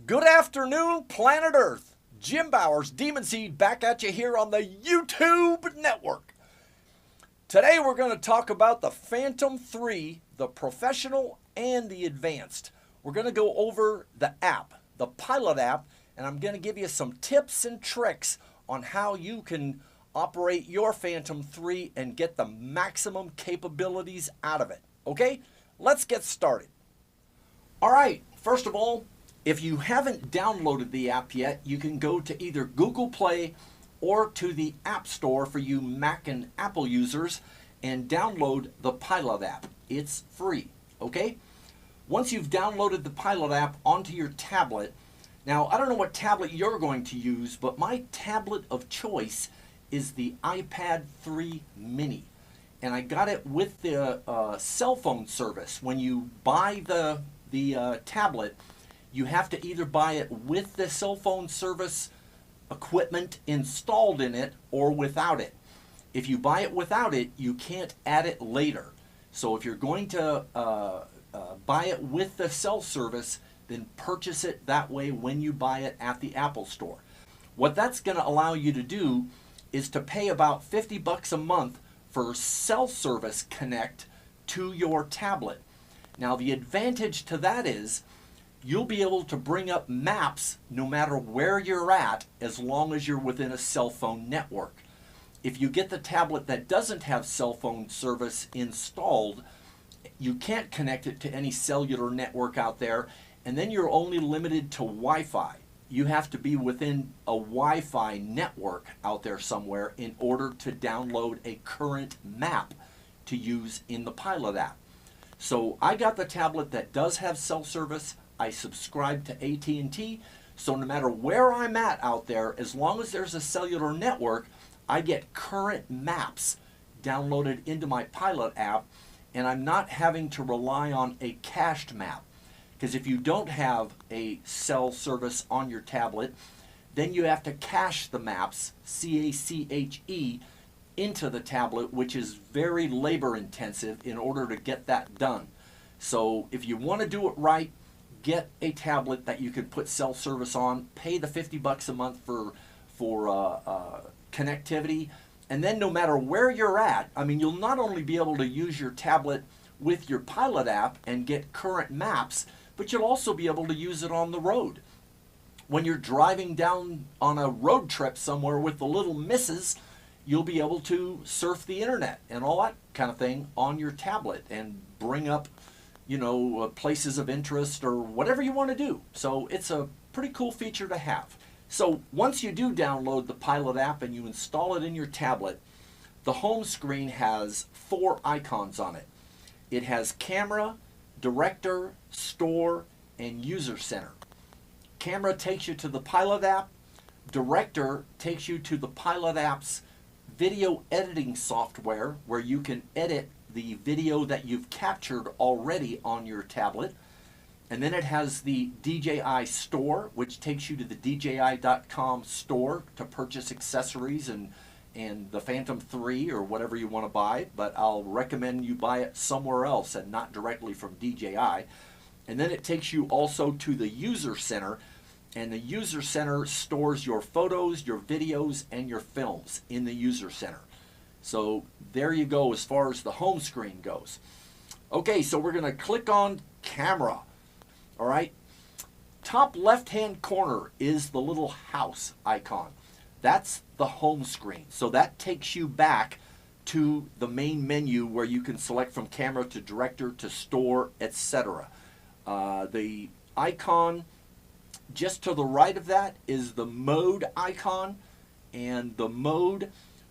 Good afternoon, planet Earth. Jim Bowers, Demunseed, back at you here on the YouTube network. Today we're going to talk about the Phantom 3, the Professional and the Advanced. We're going to go over the app, the Pilot app, and I'm going to give you some tips and tricks on how you can operate your Phantom 3 and get the maximum capabilities out of it. Okay, let's get started. All right, first of all, if you haven't downloaded the app yet, you can go to either Google Play or to the App Store for you Mac and Apple users and download the Pilot app. It's free, okay? Once you've downloaded the Pilot app onto your tablet, now I don't know what tablet you're going to use, but my tablet of choice is the iPad 3 mini. And I got it with the cell phone service. When you buy the tablet, you have to either buy it with the cell phone service equipment installed in it or without it. If you buy it without it, you can't add it later. So if you're going to buy it with the cell service, then purchase it that way when you buy it at the Apple Store. What that's going to allow you to do is to pay about 50 bucks a month for cell service connect to your tablet. Now the advantage to that is you'll be able to bring up maps no matter where you're at as long as you're within a cell phone network. If you get the tablet that doesn't have cell phone service installed, you can't connect it to any cellular network out there, and then you're only limited to Wi-Fi. You have to be within a Wi-Fi network out there somewhere in order to download a current map to use in the Pilot app. So I got the tablet that does have cell service. I subscribe to AT&T, so no matter where I'm at out there, as long as there's a cellular network, I get current maps downloaded into my Pilot app, and I'm not having to rely on a cached map. Because if you don't have a cell service on your tablet, then you have to cache the maps, C-A-C-H-E, into the tablet, which is very labor intensive in order to get that done. So if you want to do it right, get a tablet that you can put cell service on, pay the 50 bucks a month for connectivity, and then no matter where you're at, I mean, you'll not only be able to use your tablet with your Pilot app and get current maps, but you'll also be able to use it on the road. When you're driving down on a road trip somewhere with the little missus, you'll be able to surf the internet and all that kind of thing on your tablet and bring up, you know, places of interest or whatever you want to do. So it's a pretty cool feature to have. So once you do download the Pilot app and you install it in your tablet, the home screen has 4 icons on it. It has Camera, Director, Store, and User Center. Camera takes you to the Pilot app. Director takes you to the Pilot app's video editing software where you can edit the video that you've captured already on your tablet. And then it has the DJI store, which takes you to the DJI.com store to purchase accessories and the Phantom 3 or whatever you want to buy, but I'll recommend you buy it somewhere else and not directly from DJI. And then it takes you also to the User Center, and the User Center stores your photos, your videos, and your films in the User Center. So there you go as far as the home screen goes. Okay, so we're going to click on Camera. All right. Top left-hand corner is the little house icon. That's the home screen. So that takes you back to the main menu where you can select from Camera to Director to Store, etc. The icon just to the right of that is the Mode icon, and the Mode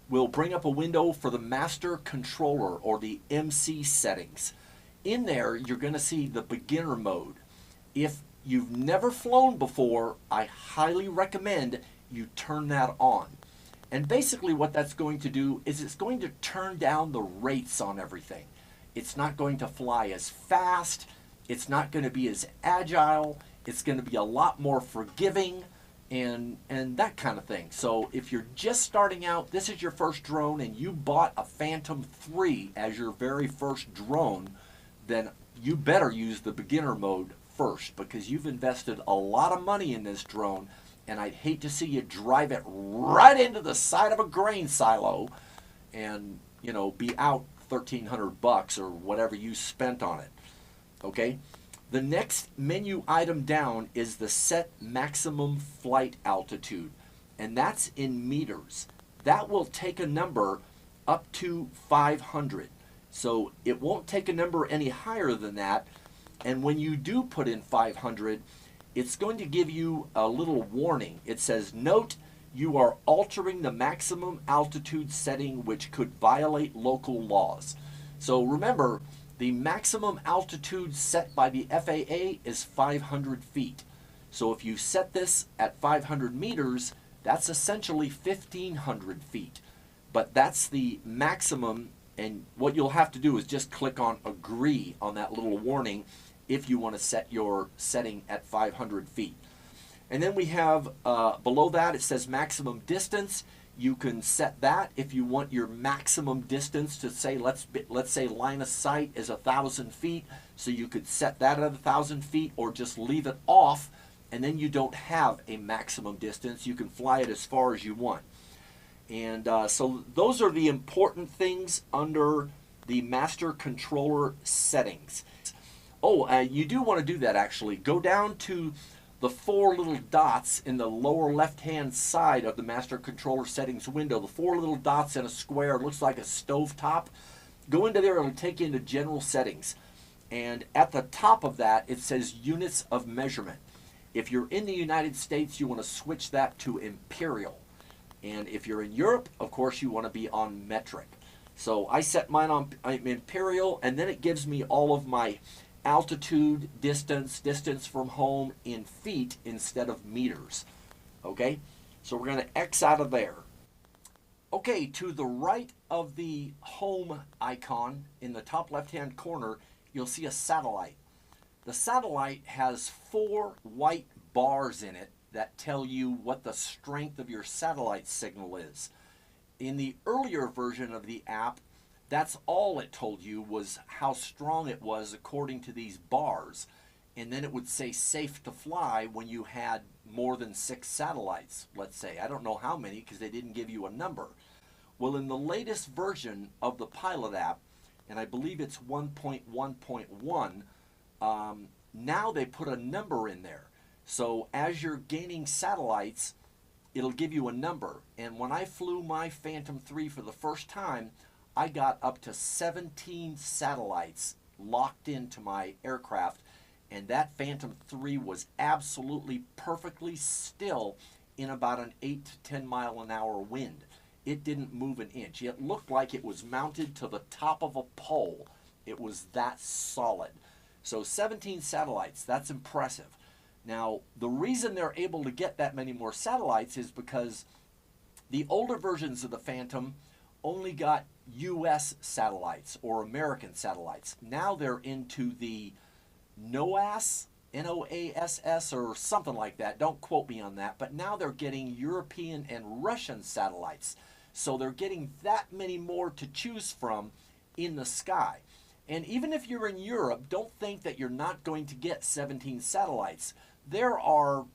will bring up a window for the Master Controller or the MC settings. In there, you're going to see the Beginner Mode. If you've never flown before, I highly recommend you turn that on. And basically what that's going to do is it's going to turn down the rates on everything. It's not going to fly as fast. It's not going to be as agile. It's going to be a lot more forgiving and that kind of thing. So if you're just starting out, this is your first drone, and you bought a Phantom 3 as your very first drone, then you better use the beginner mode first, because you've invested a lot of money in this drone, and I'd hate to see you drive it right into the side of a grain silo and, you know, be out $1,300 or whatever you spent on it. Okay? The next menu item down is the set maximum flight altitude, and that's in meters. That will take a number up to 500. So it won't take a number any higher than that. And when you do put in 500, it's going to give you a little warning. It says, note, you are altering the maximum altitude setting, which could violate local laws. So remember, the maximum altitude set by the FAA is 500 feet. So if you set this at 500 meters, that's essentially 1,500 feet. But that's the maximum, and what you'll have to do is just click on agree on that little warning if you want to set your setting at 500 feet. And then we have below that it says maximum distance. You can set that if you want your maximum distance to say, let's say line of sight is 1,000 feet, so you could set that at 1,000 feet, or just leave it off, and then you don't have a maximum distance. You can fly it as far as you want. And so those are the important things under the master controller settings. Oh, you do want to do that actually. Go down to the 4 little dots in the lower left-hand side of the master controller settings window. The 4 little dots in a square. It looks like a stovetop. Go into there. It'll take you into general settings. And at the top of that, it says units of measurement. If you're in the United States, you want to switch that to imperial. And if you're in Europe, of course, you want to be on metric. So I set mine on imperial, and then it gives me all of my altitude, distance from home in feet instead of meters. Okay, so we're going to X out of there. Okay, to the right of the home icon in the top left-hand corner, you'll see a satellite. The satellite has 4 white bars in it that tell you what the strength of your satellite signal is. In the earlier version of the app, that's all it told you was how strong it was according to these bars. And then it would say safe to fly when you had more than 6 satellites, let's say. I don't know how many because they didn't give you a number. Well, in the latest version of the Pilot app, and I believe it's 1.1.1, now they put a number in there. So as you're gaining satellites, it'll give you a number. And when I flew my Phantom 3 for the first time, I got up to 17 satellites locked into my aircraft, and that Phantom 3 was absolutely perfectly still in about an 8 to 10 mile an hour wind. It didn't move an inch. It looked like it was mounted to the top of a pole. It was that solid. So 17 satellites, that's impressive. Now, the reason they're able to get that many more satellites is because the older versions of the Phantom only got U.S. satellites or American satellites. Now they're into the NOAS, N-O-A-S-S, or something like that. Don't quote me on that. But now they're getting European and Russian satellites. So they're getting that many more to choose from in the sky. And even if you're in Europe, don't think that you're not going to get 17 satellites. There are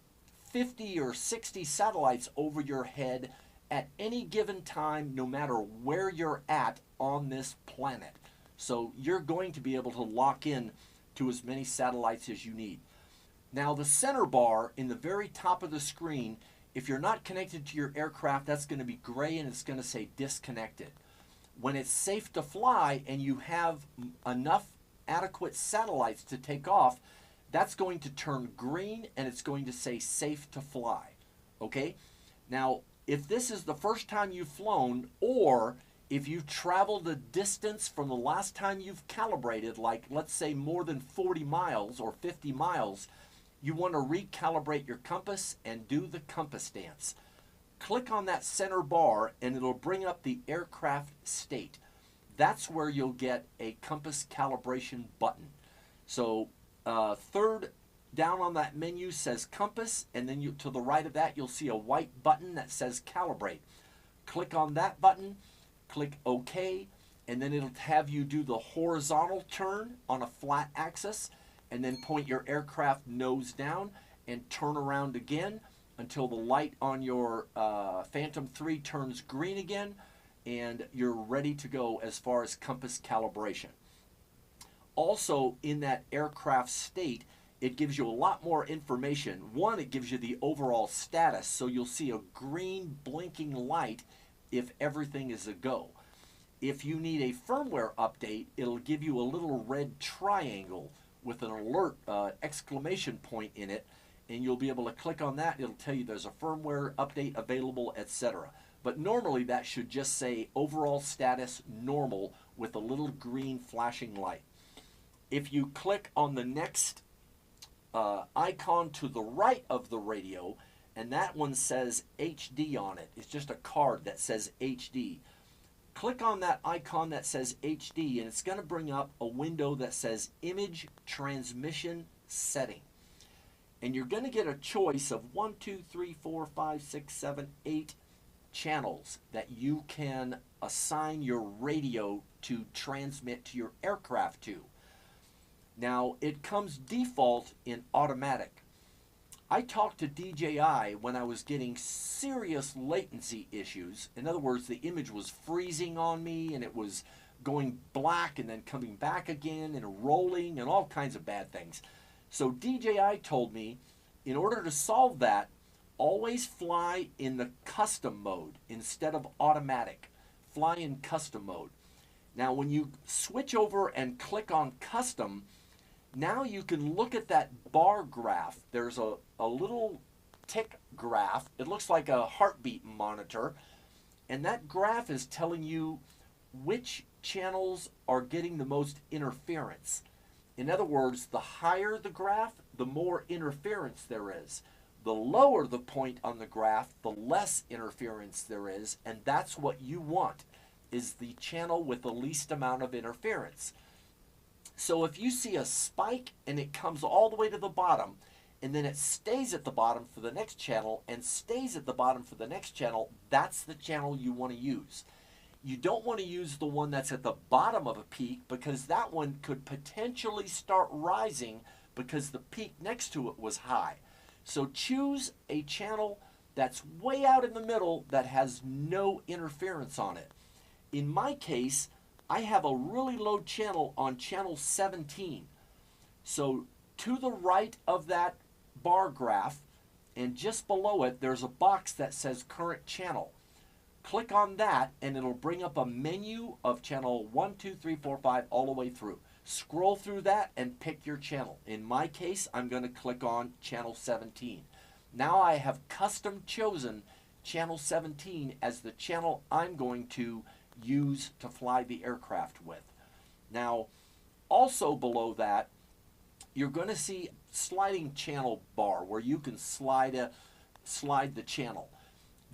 50 or 60 satellites over your head at any given time, no matter where you're at on this planet. So you're going to be able to lock in to as many satellites as you need. Now the center bar in the very top of the screen, if you're not connected to your aircraft, that's going to be gray and it's going to say disconnected. When it's safe to fly and you have enough adequate satellites to take off, that's going to turn green and it's going to say safe to fly. Okay? Now, if this is the first time you've flown, or if you traveled a distance from the last time you've calibrated, like let's say more than 40 miles or 50 miles, you want to recalibrate your compass and do the compass dance. Click on that center bar and it'll bring up the aircraft state. That's where you'll get a compass calibration button. So third down on that menu says compass, and then to the right of that you'll see a white button that says calibrate. Click on that button, click OK, and then it'll have you do the horizontal turn on a flat axis, and then point your aircraft nose down and turn around again until the light on your Phantom 3 turns green again, and you're ready to go as far as compass calibration. Also, in that aircraft state, it gives you a lot more information. One, it gives you the overall status, so you'll see a green blinking light if everything is a go. If you need a firmware update, it'll give you a little red triangle with an alert exclamation point in it, and you'll be able to click on that. It'll tell you there's a firmware update available, etc. But normally that should just say overall status normal with a little green flashing light. If you click on the next icon to the right of the radio, and that one says HD on it, it's just a card that says HD. Click on that icon that says HD, and it's going to bring up a window that says Image Transmission Setting. And you're going to get a choice of 1, 2, 3, 4, 5, 6, 7, 8 channels that you can assign your radio to transmit to your aircraft to. Now, it comes default in automatic. I talked to DJI when I was getting serious latency issues. In other words, the image was freezing on me, and it was going black and then coming back again and rolling and all kinds of bad things. So DJI told me, in order to solve that, always fly in the custom mode instead of automatic. Fly in custom mode. Now, when you switch over and click on custom, now you can look at that bar graph. There's a little tick graph. It looks like a heartbeat monitor. And that graph is telling you which channels are getting the most interference. In other words, the higher the graph, the more interference there is. The lower the point on the graph, the less interference there is. And that's what you want, is the channel with the least amount of interference. So if you see a spike and it comes all the way to the bottom, and then it stays at the bottom for the next channel and stays at the bottom for the next channel, that's the channel you want to use. You don't want to use the one that's at the bottom of a peak, because that one could potentially start rising because the peak next to it was high. So choose a channel that's way out in the middle that has no interference on it. In my case, I have a really low channel on channel 17. So to the right of that bar graph and just below it, there's a box that says current channel. Click on that and it'll bring up a menu of channel 1, 2, 3, 4, 5 all the way through. Scroll through that and pick your channel. In my case, I'm going to click on channel 17. Now I have custom chosen channel 17 as the channel I'm going to use to fly the aircraft with. Now, also below that, you're going to see sliding channel bar where you can slide the channel.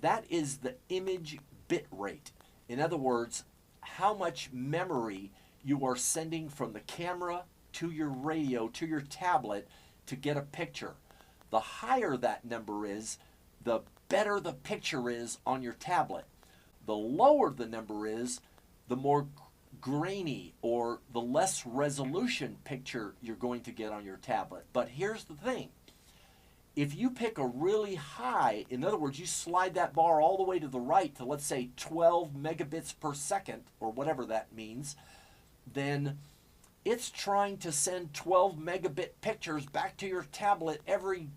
That is the image bit rate. In other words, how much memory you are sending from the camera to your radio, to your tablet, to get a picture. The higher that number is, the better the picture is on your tablet. The lower the number is, the more grainy or the less resolution picture you're going to get on your tablet. But here's the thing. If you pick a really high, in other words, you slide that bar all the way to the right to, let's say, 12 megabits per second, or whatever that means, then it's trying to send 12 megabit pictures back to your tablet every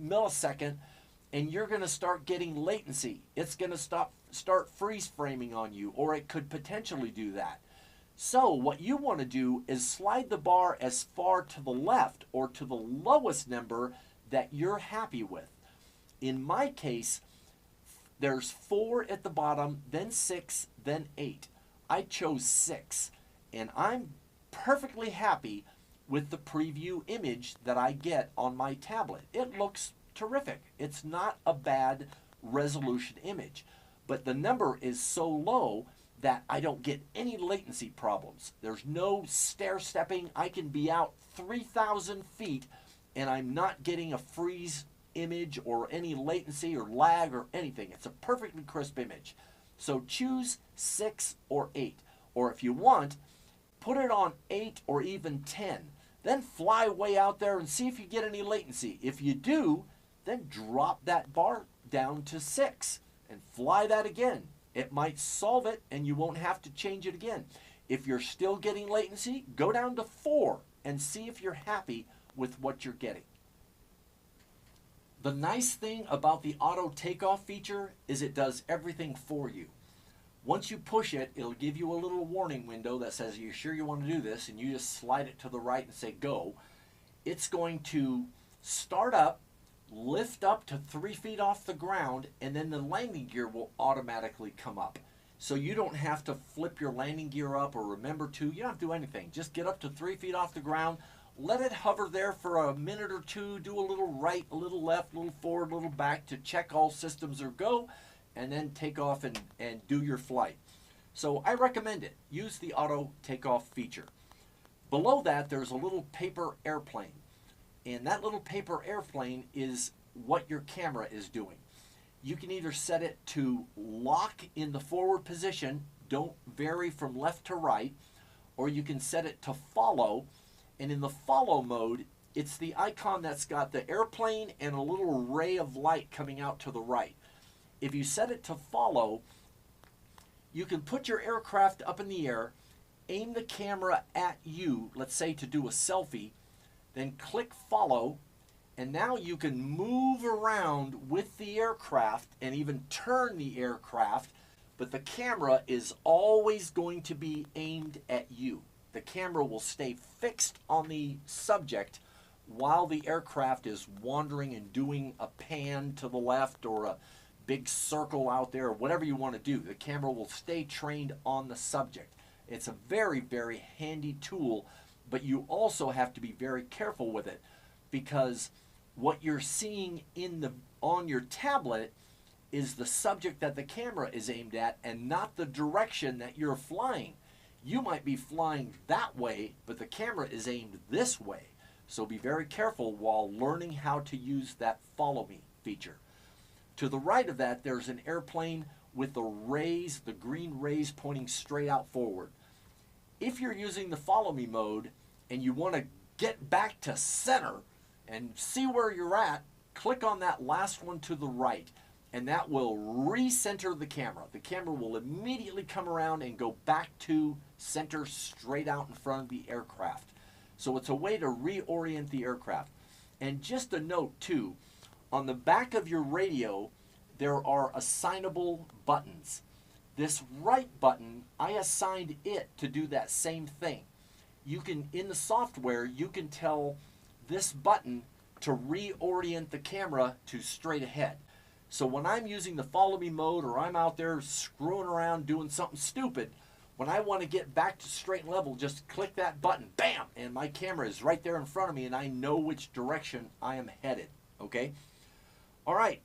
millisecond, and you're going to start getting latency. It's going to start freeze framing on you, or it could potentially do that. So what you want to do is slide the bar as far to the left or to the lowest number that you're happy with. In my case, there's 4 at the bottom, then 6, then 8. I chose 6, and I'm perfectly happy with the preview image that I get on my tablet. It looks terrific. It's not a bad resolution image, but the number is so low that I don't get any latency problems. There's no stair-stepping. I can be out 3,000 feet and I'm not getting a freeze image or any latency or lag or anything. It's a perfectly crisp image. So choose 6 or 8. Or if you want, put it on 8 or even 10. Then fly way out there and see if you get any latency. If you do, then drop that bar down to 6 and fly that again. It might solve it and you won't have to change it again. If you're still getting latency, go down to 4 and see if you're happy with what you're getting. The nice thing about the auto takeoff feature is it does everything for you. Once you push it, it'll give you a little warning window that says, are you sure you want to do this? And you just slide it to the right and say go. It's going to start up, lift up to 3 feet off the ground, and then the landing gear will automatically come up. So you don't have to flip your landing gear up or remember to. You don't have to do anything. Just get up to 3 feet off the ground, let it hover there for a minute or two, do a little right, a little left, a little forward, a little back to check all systems are go, and then take off and do your flight. So I recommend it. Use the auto takeoff feature. Below that, there's a little paper airplane. And that little paper airplane is what your camera is doing. You can either set it to lock in the forward position, don't vary from left to right, or you can set it to follow. And in the follow mode, it's the icon that's got the airplane and a little ray of light coming out to the right. If you set it to follow, you can put your aircraft up in the air, aim the camera at you, let's say to do a selfie, then click follow, and now you can move around with the aircraft and even turn the aircraft, but the camera is always going to be aimed at you. The camera will stay fixed on the subject while the aircraft is wandering and doing a pan to the left or a big circle out there, or whatever you want to do. The camera will stay trained on the subject. It's a very, very handy tool, but you also have to be very careful with it, because what you're seeing on your tablet is the subject that the camera is aimed at and not the direction that you're flying. You might be flying that way, but the camera is aimed this way. So be very careful while learning how to use that follow me feature. To the right of that, there's an airplane with the rays, the green rays pointing straight out forward. If you're using the follow me mode and you want to get back to center and see where you're at, click on that last one to the right, and that will recenter the camera. The camera will immediately come around and go back to center straight out in front of the aircraft. So it's a way to reorient the aircraft. And just a note too, on the back of your radio, there are assignable buttons. This right button, I assigned it to do that same thing. You can, in the software, you can tell this button to reorient the camera to straight ahead. So when I'm using the follow me mode, or I'm out there screwing around doing something stupid, when I want to get back to straight and level, just click that button, bam, and my camera is right there in front of me and I know which direction I am headed, okay? All right,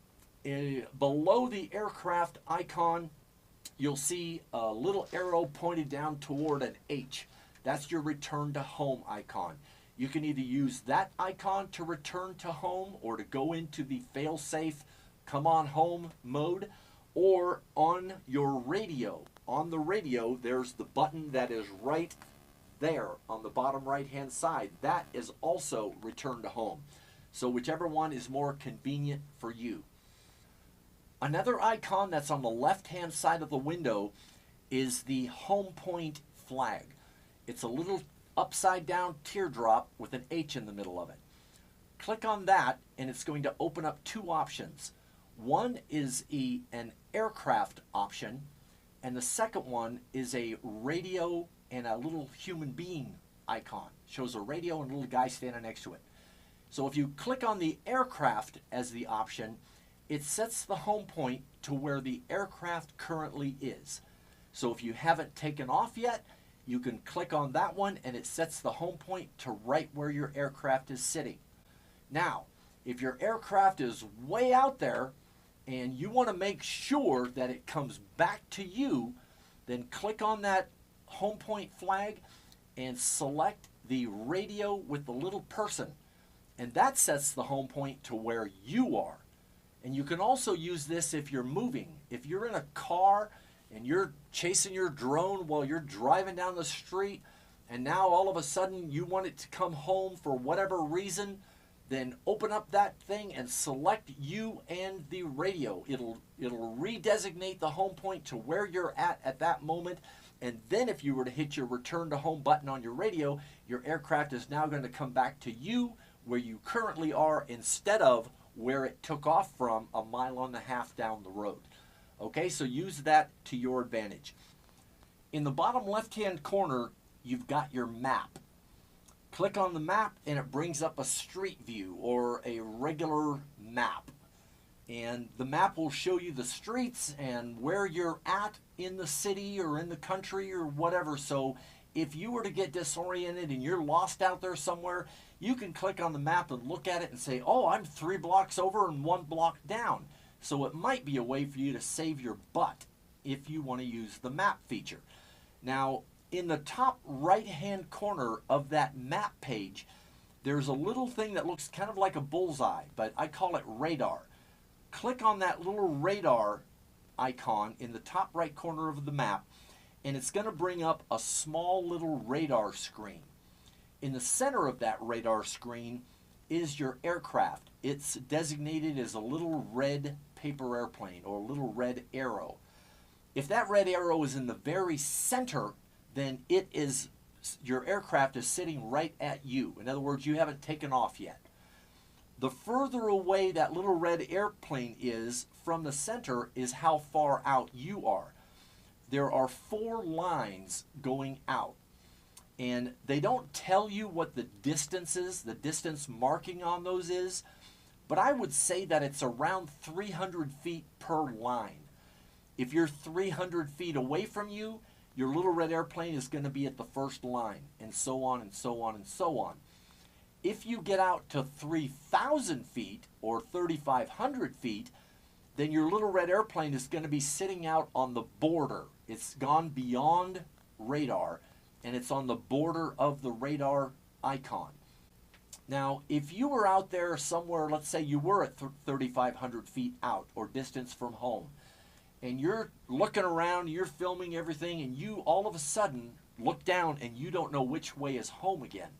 below the aircraft icon, you'll see a little arrow pointed down toward an H. That's your return to home icon. You can either use that icon to return to home or to go into the fail-safe come on home mode, or on your radio. On the radio, there's the button that is right there on the bottom right-hand side. That is also return to home. So whichever one is more convenient for you. Another icon that's on the left-hand side of the window is the home point flag. It's a little upside-down teardrop with an H in the middle of it. Click on that and it's going to open up two options. One is an aircraft option, and the second one is a radio and a little human being icon. Shows a radio and a little guy standing next to it. So if you click on the aircraft as the option, it sets the home point to where the aircraft currently is. So if you haven't taken off yet, you can click on that one and it sets the home point to right where your aircraft is sitting. Now, if your aircraft is way out there and you want to make sure that it comes back to you, then click on that home point flag and select the radio with the little person. And that sets the home point to where you are. And you can also use this if you're moving. If you're in a car and you're chasing your drone while you're driving down the street and now all of a sudden you want it to come home for whatever reason, then open up that thing and select you and the radio. It'll redesignate the home point to where you're at that moment. And then if you were to hit your return to home button on your radio, your aircraft is now going to come back to you where you currently are instead of where it took off from 1.5 miles down the road. Okay, so use that to your advantage. In the bottom left-hand corner, you've got your map. Click on the map and it brings up a street view or a regular map. And the map will show you the streets and where you're at in the city or in the country or whatever. So if you were to get disoriented and you're lost out there somewhere, you can click on the map and look at it and say, oh, I'm 3 blocks over and 1 block down. So it might be a way for you to save your butt if you want to use the map feature. Now, in the top right-hand corner of that map page, there's a little thing that looks kind of like a bullseye, but I call it radar. Click on that little radar icon in the top right corner of the map, and it's going to bring up a small little radar screen. In the center of that radar screen is your aircraft. It's designated as a little red paper airplane or a little red arrow. If that red arrow is in the very center, then your aircraft is sitting right at you. In other words, you haven't taken off yet. The further away that little red airplane is from the center is how far out you are. There are 4 lines going out, and they don't tell you what the distance is, the distance marking on those is, but I would say that it's around 300 feet per line. If you're 300 feet away from you, your little red airplane is going to be at the first line, and so on and so on and so on. If you get out to 3,000 feet or 3,500 feet, then your little red airplane is going to be sitting out on the border. It's gone beyond radar, and it's on the border of the radar icon. Now, if you were out there somewhere, let's say you were at 3,500 feet out or distance from home, and you're looking around, you're filming everything, and you all of a sudden look down and you don't know which way is home again,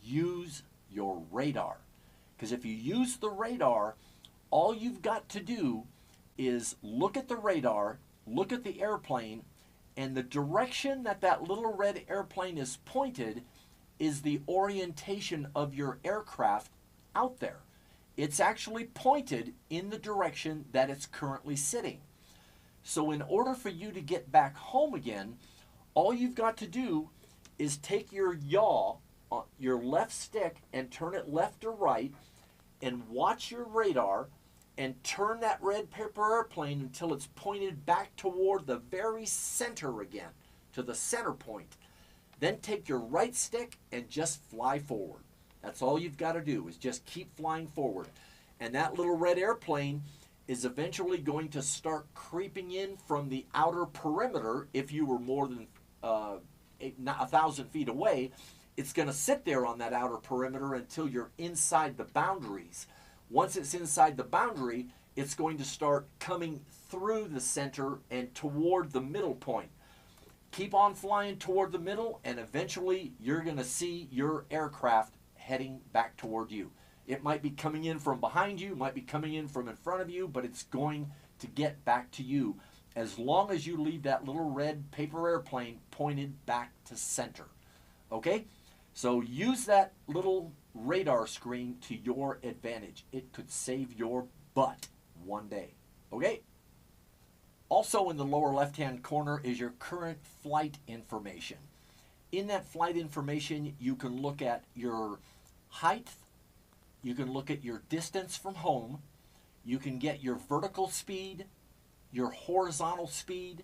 use your radar. Because if you use the radar, all you've got to do is look at the radar, look at the airplane, and the direction that that little red airplane is pointed is the orientation of your aircraft out there. It's actually pointed in the direction that it's currently sitting. So in order for you to get back home again, all you've got to do is take your yaw, your left stick, and turn it left or right, and watch your radar, and turn that red paper airplane until it's pointed back toward the very center again, to the center point. Then take your right stick and just fly forward. That's all you've got to do, is just keep flying forward. And that little red airplane is eventually going to start creeping in from the outer perimeter. If you were more than 1,000 feet away, it's going to sit there on that outer perimeter until you're inside the boundaries. Once it's inside the boundary, it's going to start coming through the center and toward the middle point. Keep on flying toward the middle, and eventually you're going to see your aircraft heading back toward you. It might be coming in from behind you, might be coming in from in front of you, but it's going to get back to you as long as you leave that little red paper airplane pointed back to center. Okay? So use that little radar screen to your advantage. It could save your butt one day. Okay? Also in the lower left-hand corner is your current flight information. In that flight information, you can look at your height, you can look at your distance from home, you can get your vertical speed, your horizontal speed,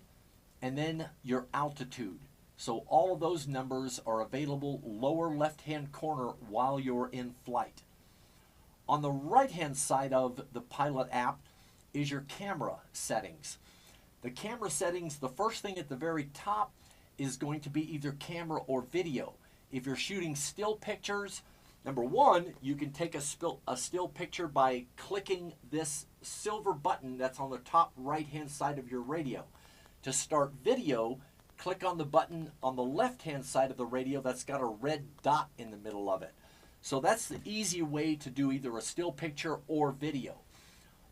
and then your altitude. So all of those numbers are available lower left-hand corner while you're in flight. On the right-hand side of the Pilot app is your camera settings. The camera settings, the first thing at the very top is going to be either camera or video. If you're shooting still pictures, number one, you can take a still picture by clicking this silver button that's on the top right-hand side of your radio. To start video, click on the button on the left-hand side of the radio that's got a red dot in the middle of it. So that's the easy way to do either a still picture or video.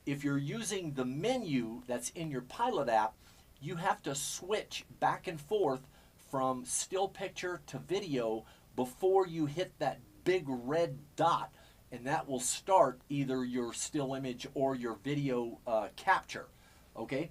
If you're using the menu that's in your Pilot app, you have to switch back and forth from still picture to video before you hit that big red dot, and that will start either your still image or your video capture. Okay?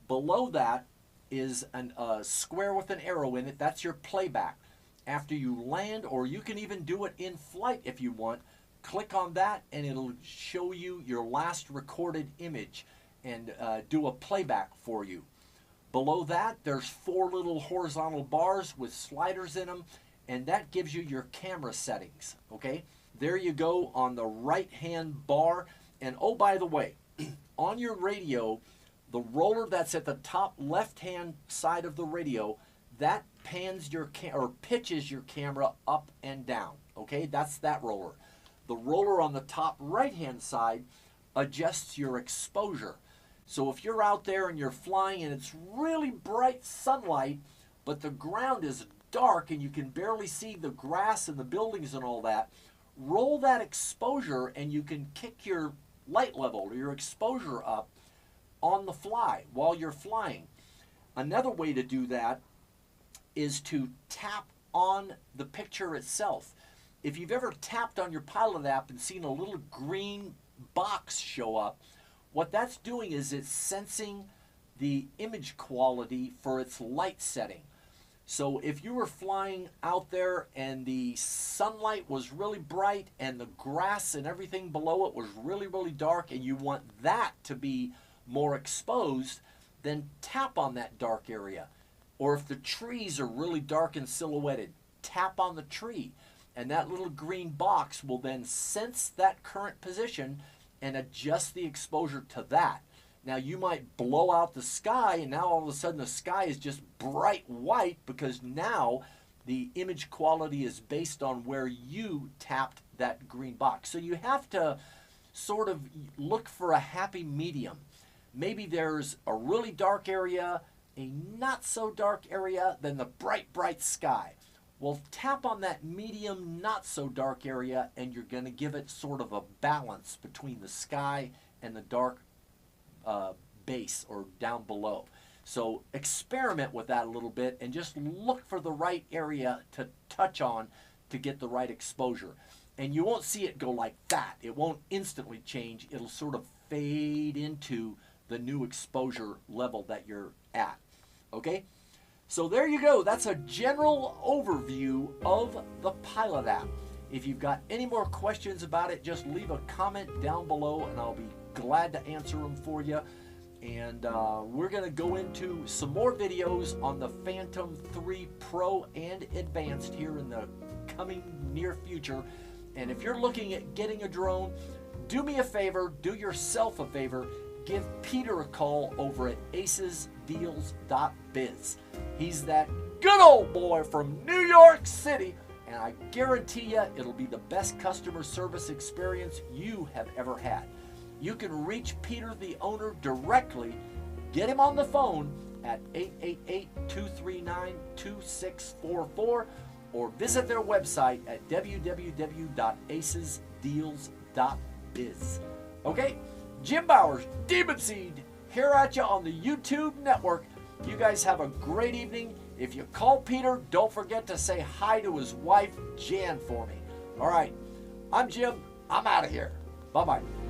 Below that is a square with an arrow in it. That's your playback. After you land, or you can even do it in flight if you want, click on that and it'll show you your last recorded image and do a playback for you. Below that, there's 4 little horizontal bars with sliders in them, and that gives you your camera settings. Okay? There you go on the right-hand bar. And oh, by the way, on your radio, the roller that's at the top left-hand side of the radio, that pans your pitches your camera up and down. Okay, that's that roller. The roller on the top right-hand side adjusts your exposure. So if you're out there and you're flying and it's really bright sunlight, but the ground is dark and you can barely see the grass and the buildings and all that, roll that exposure and you can kick your light level or your exposure up on the fly while you're flying. Another way to do that is to tap on the picture itself. If you've ever tapped on your Pilot app and seen a little green box show up, what that's doing is it's sensing the image quality for its light setting. So if you were flying out there and the sunlight was really bright and the grass and everything below it was really, really dark, and you want that to be more exposed, then tap on that dark area. Or if the trees are really dark and silhouetted, tap on the tree. And that little green box will then sense that current position and adjust the exposure to that. Now you might blow out the sky, and now all of a sudden the sky is just bright white because now the image quality is based on where you tapped that green box. So you have to sort of look for a happy medium. Maybe there's a really dark area, a not so dark area, then the bright, bright sky. Well, tap on that medium, not so dark area, and you're going to give it sort of a balance between the sky and the dark base or down below. So experiment with that a little bit and just look for the right area to touch on to get the right exposure. And you won't see it go like that. It won't instantly change. It'll sort of fade into the new exposure level that you're at. Okay? So there you go. That's a general overview of the Pilot app. If you've got any more questions about it, just leave a comment down below and I'll be glad to answer them for you. And we're going to go into some more videos on the Phantom 3 Pro and Advanced here in the coming near future. And if you're looking at getting a drone, do me a favor, do yourself a favor, give Peter a call over at acesdeals.biz. He's that good old boy from New York City, and I guarantee you it'll be the best customer service experience you have ever had. You can reach Peter, the owner, directly. Get him on the phone at 888-239-2644 or visit their website at www.acesdeals.biz. Okay? Jim Bowers, Demunseed, here at you on the YouTube network. You guys have a great evening. If you call Peter, don't forget to say hi to his wife, Jan, for me. All right, I'm Jim. I'm out of here. Bye-bye.